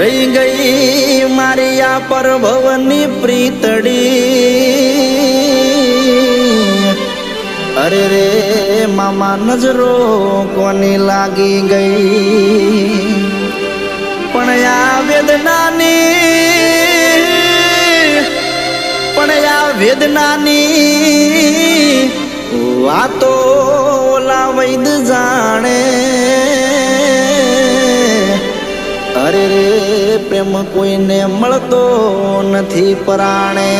રહી ગઈ મારી આ પરભવની પ્રીતડી અરે રે મામા નજરો કોની લાગી ગઈ પણ આ વેદનાની વાતો ઓલા વૈદ જાણે અરે રે પ્રેમ કોઈને મળતો નથી પરાણે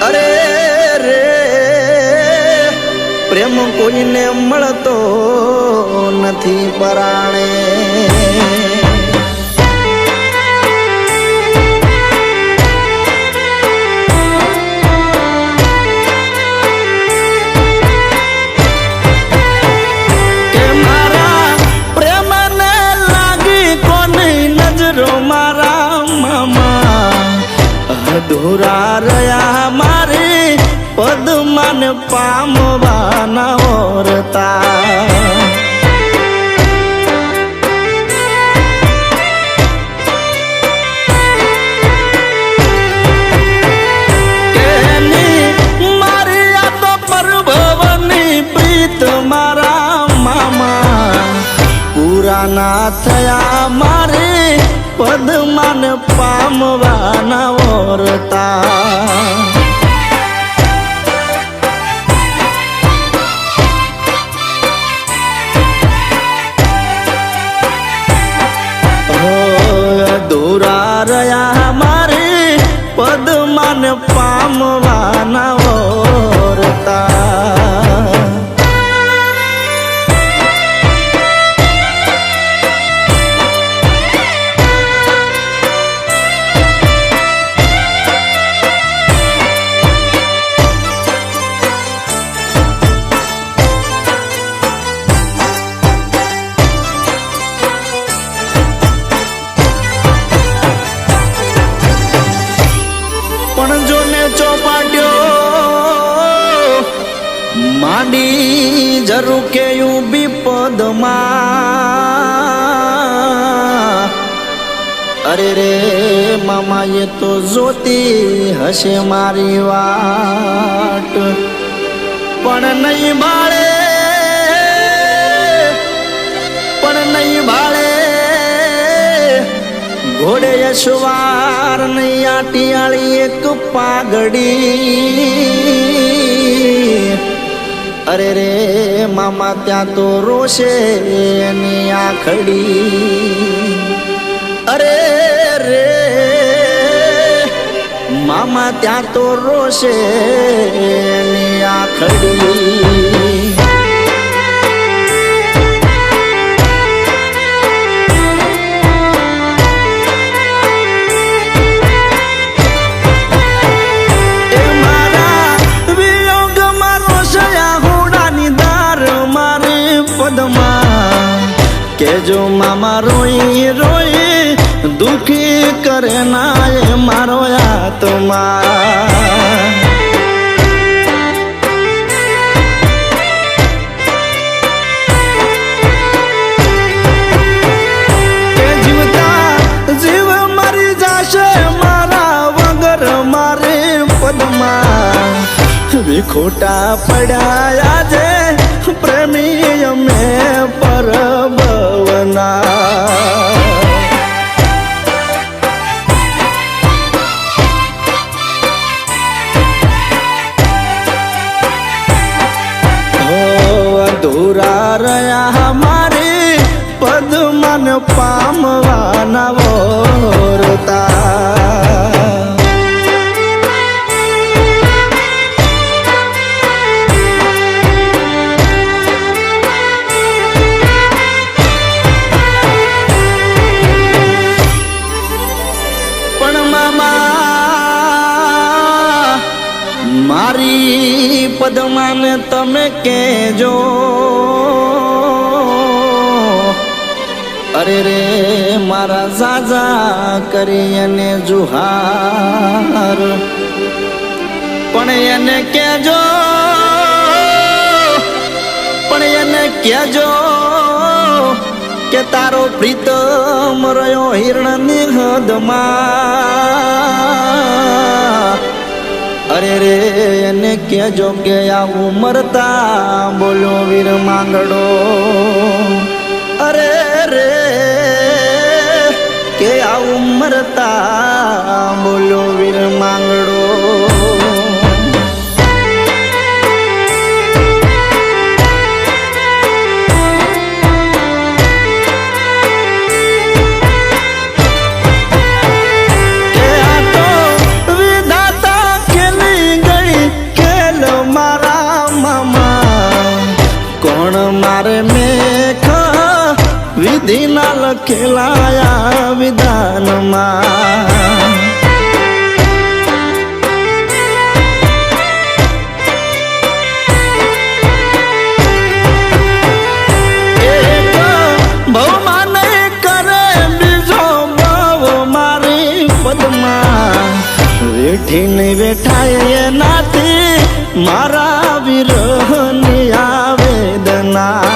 અરે રે પ્રેમ કોઈને મળતો નથી પરાણે અધૂરા રહ્યા મારે પદ્માન પામવાના ઓરતા મારી આ તો પરભવની પ્રીત મારા મામા પૂરા ના થયા મારે પદ્માન પામવાના ઓરતા અધૂરા રહ્યા મારે પદ્માન પામવાના ઓરતા માંડી જરૂર કે ઉભી પદમાં અરે રે મામા એ તો જોતી હશે મારી વાટ પણ નહીં ભાળે ઘોડે યશવાર નહીં આટિયાળી એક પાઘડી અરે રે મામા ત્યાં તો રોશે એની આખડી અરે રે મામા ત્યાં તો રોશે એની આખડી કેજો મામા રોઈ રોઈ દુખી કરે ના એ મારો આત્મા જીવતા જીવ મરી જશે મારા વગર મારે પદમાં વિખોટા પડ્યા આજે પ્રેમી અમે પરભવના અધૂરા રહ્યા મારે પદ્માન પામવાના ઓરતા મારી પદ્માને તમે કહેજો અરે રે મારા ઝાઝા કરી અને જુહાર પણ એને કહેજો કે તારો પ્રીતમ રહ્યો હિરણની હદમાં. અરે રે એને કેજો કે આવું મરતા બોલો વીર માંગડો. અરે રે કે આવું મરતા બોલો વીર માંગડો. મારે મેઘ વિધિના લખેલાયા વિધાનમાં. એક ભવમાં નહીં કરે બીજો ભવ મારી પદમાં. વેઠી નહીં વેઠાય એનાથી મારા વિરહની આવેદના.